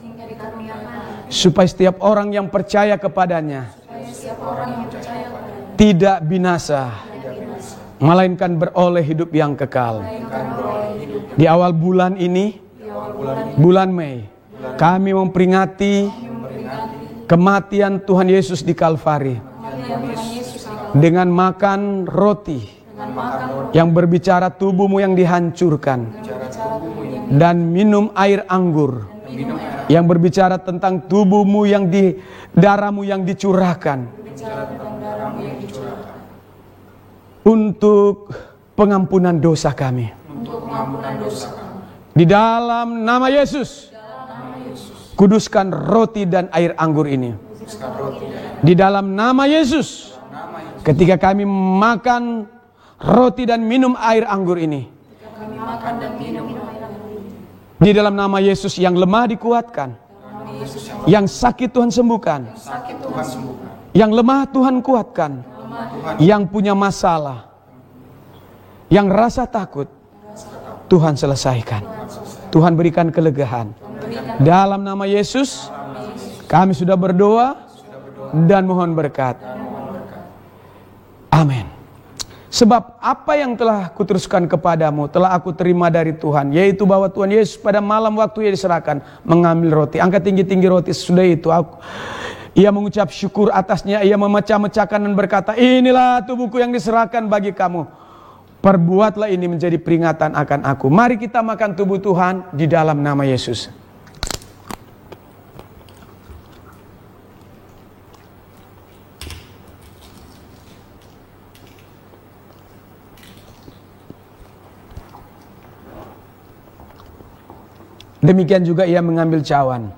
supaya setiap orang yang percaya kepadanya tidak binasa, melainkan beroleh hidup yang kekal. Di awal bulan ini, bulan Mei, kami memperingati kematian Tuhan Yesus di Kalvari dengan makan roti yang berbicara tubuhmu yang dihancurkan, dan minum air anggur yang berbicara tentang tubuhmu yang darahmu yang dicurahkan untuk pengampunan dosa kami. Di dalam nama Yesus, kuduskan roti dan air anggur ini. Di dalam nama Yesus, ketika kami makan roti dan minum air anggur ini, di dalam nama Yesus yang lemah dikuatkan, yang sakit Tuhan sembuhkan, yang lemah Tuhan kuatkan, yang punya masalah, yang rasa takut, Tuhan selesaikan. Tuhan berikan kelegaan. Dalam nama Yesus, kami sudah berdoa dan mohon berkat. Amin. Sebab apa yang telah kuteruskan kepadamu telah aku terima dari Tuhan, yaitu bahwa Tuhan Yesus pada malam waktu ia diserahkan mengambil roti, angkat tinggi-tinggi roti. Sesudah itu ia mengucap syukur atasnya, ia memecah-mecahkan dan berkata, inilah tubuhku yang diserahkan bagi kamu. Perbuatlah ini menjadi peringatan akan aku. Mari kita makan tubuh Tuhan di dalam nama Yesus. Demikian juga ia mengambil cawan.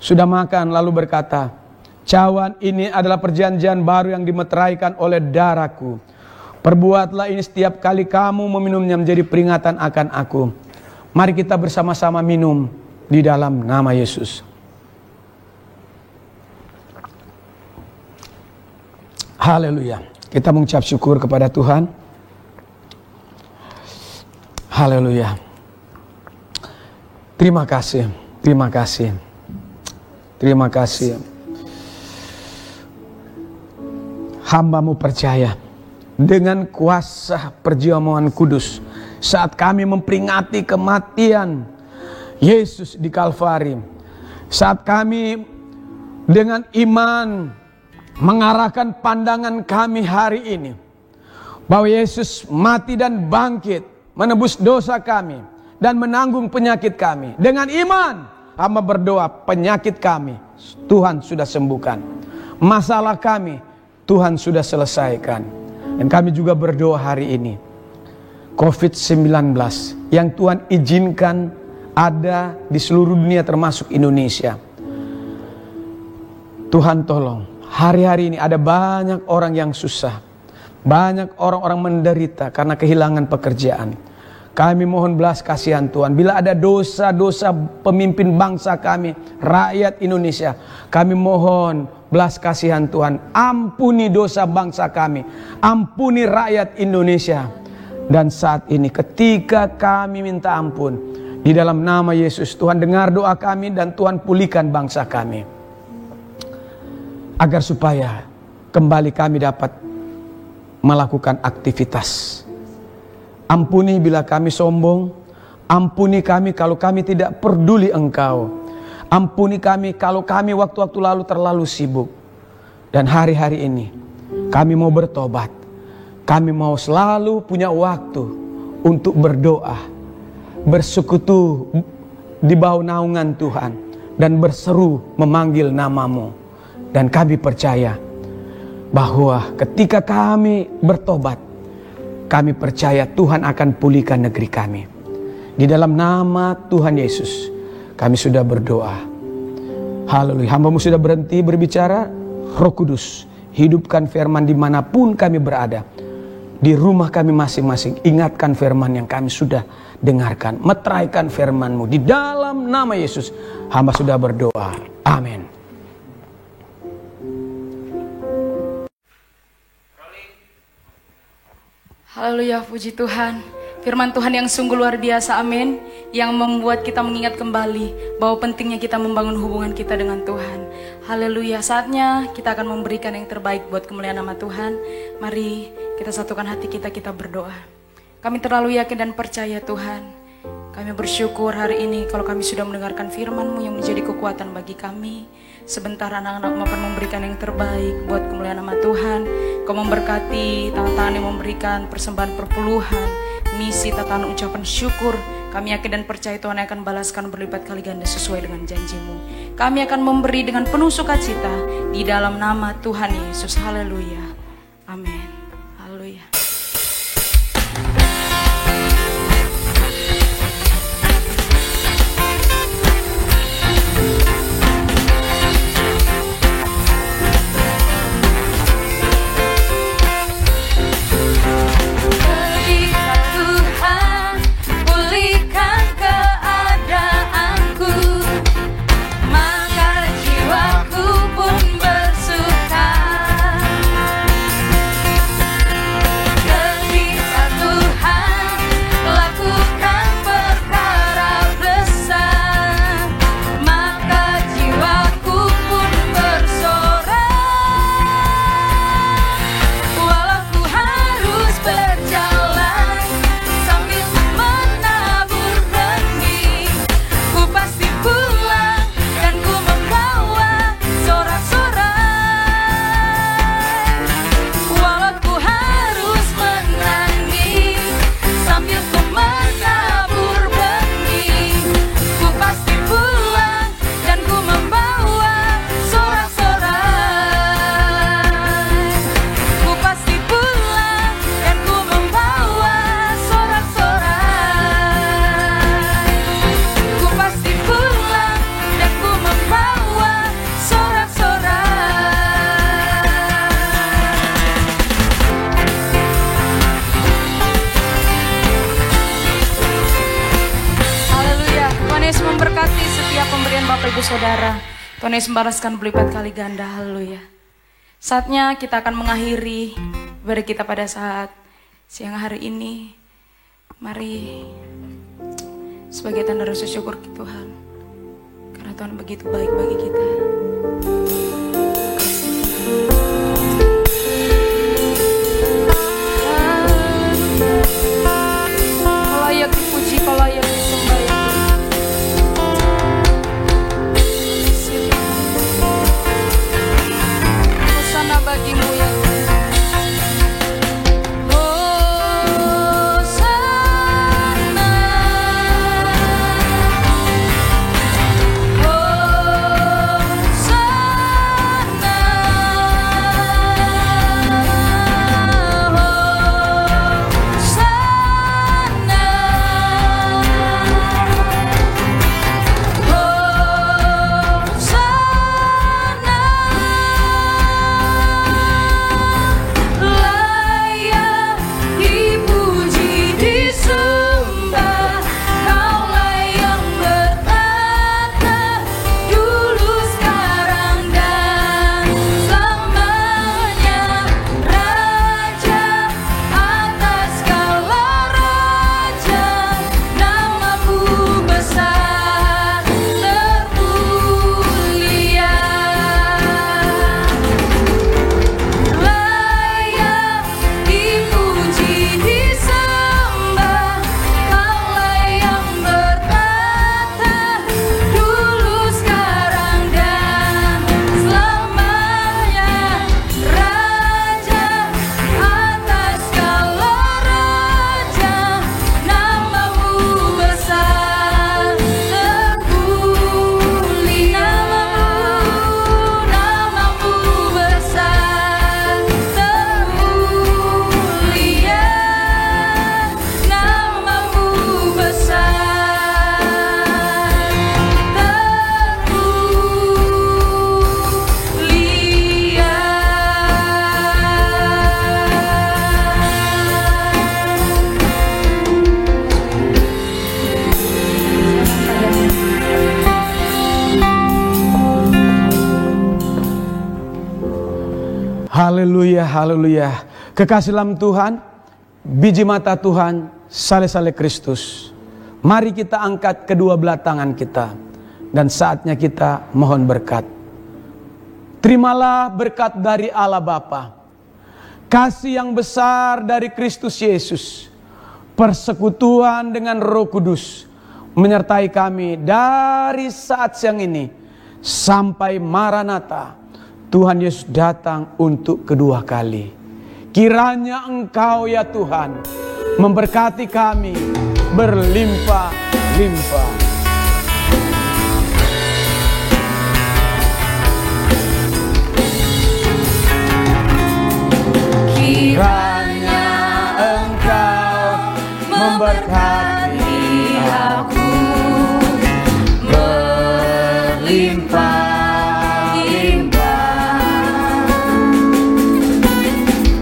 Sudah makan lalu berkata, cawan ini adalah perjanjian baru yang dimeteraikan oleh darahku. Perbuatlah ini setiap kali kamu meminumnya menjadi peringatan akan aku. Mari kita bersama-sama minum di dalam nama Yesus. Haleluya. Kita mengucap syukur kepada Tuhan. Haleluya. Terima kasih. Terima kasih. Terima kasih. Hamba-Mu percaya dengan kuasa perjamuan kudus saat kami memperingati kematian Yesus di Kalvari, saat kami dengan iman mengarahkan pandangan kami hari ini bahwa Yesus mati dan bangkit menebus dosa kami dan menanggung penyakit kami. Dengan iman hamba berdoa, penyakit kami Tuhan sudah sembuhkan, masalah kami Tuhan sudah selesaikan. Dan kami juga berdoa hari ini, COVID-19 yang Tuhan izinkan ada di seluruh dunia termasuk Indonesia. Tuhan tolong, hari-hari ini ada banyak orang yang susah, banyak orang-orang menderita karena kehilangan pekerjaan. Kami mohon belas kasihan Tuhan. Bila ada dosa-dosa pemimpin bangsa kami, rakyat Indonesia, kami mohon belas kasihan Tuhan. Ampuni dosa bangsa kami, ampuni rakyat Indonesia. Dan saat ini ketika kami minta ampun, di dalam nama Yesus, Tuhan dengar doa kami dan Tuhan pulihkan bangsa kami, agar supaya kembali kami dapat melakukan aktivitas. Ampuni bila kami sombong, ampuni kami kalau kami tidak peduli Engkau, ampuni kami kalau kami waktu-waktu lalu terlalu sibuk. Dan hari-hari ini kami mau bertobat, kami mau selalu punya waktu untuk berdoa, bersekutu di bawah naungan Tuhan, dan berseru memanggil nama-Mu. Dan kami percaya bahwa ketika kami bertobat, kami percaya Tuhan akan pulihkan negeri kami. Di dalam nama Tuhan Yesus kami sudah berdoa. Haleluya. Hamba-Mu sudah berhenti berbicara. Roh Kudus, hidupkan firman dimanapun kami berada. Di rumah kami masing-masing, ingatkan firman yang kami sudah dengarkan. Meteraikan firman-Mu. Di dalam nama Yesus hamba sudah berdoa. Amin. Haleluya, puji Tuhan. Firman Tuhan yang sungguh luar biasa, amin. Yang membuat kita mengingat kembali bahwa pentingnya kita membangun hubungan kita dengan Tuhan. Haleluya, saatnya kita akan memberikan yang terbaik buat kemuliaan nama Tuhan. Mari kita satukan hati kita, kita berdoa. Kami terlalu yakin dan percaya Tuhan. Kami bersyukur hari ini kalau kami sudah mendengarkan firman-Mu yang menjadi kekuatan bagi kami. Sebentar anak-anak akan memberikan yang terbaik buat kemuliaan nama Tuhan. Kau memberkati tangan-tangan yang memberikan persembahan perpuluhan, misi, tatanan ucapan syukur. Kami yakin dan percaya Tuhan akan balaskan berlipat kali ganda sesuai dengan janji-Mu. Kami akan memberi dengan penuh sukacita di dalam nama Tuhan Yesus. Haleluya. Amin. Haleluya. Saudara, Tuhan Yesus membalaskan berlipat kali ganda. Haleluya. Saatnya kita akan mengakhiri ibadah kita pada saat siang hari ini. Mari sebagai tanda rasa syukur ke Tuhan, karena Tuhan begitu baik bagi kita. Kau layak dipuji, kau layak disembah ya Tuhan. Bagimu ya Haleluya, haleluya. Kekasih dalam Tuhan, biji mata Tuhan, sale-sale Kristus. Mari kita angkat kedua belah tangan kita, dan saatnya kita mohon berkat. Terimalah berkat dari Allah Bapa, kasih yang besar dari Kristus Yesus, persekutuan dengan Roh Kudus, menyertai kami dari saat siang ini sampai Maranatha. Tuhan Yesus datang untuk kedua kali. Kiranya Engkau ya Tuhan memberkati kami, berlimpah-limpah. Kiranya Engkau memberkati aku berlimpah-limpah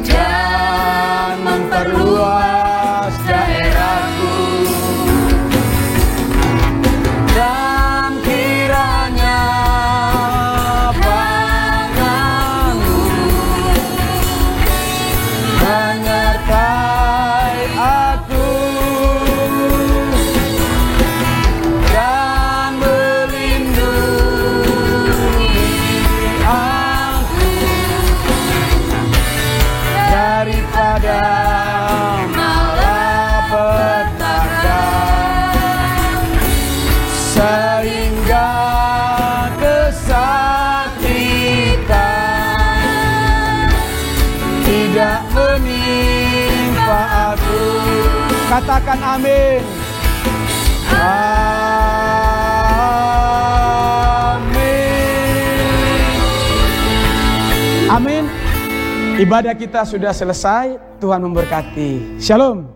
dan memperluas daerahku, dan kiranya panganmu menyertai aku dan melindungi aku daripada malapetaka, sehingga kesakitan tidak menimpa aku. Katakan amin. Amin. Amin. Ibadah kita sudah selesai. Tuhan memberkati. Shalom.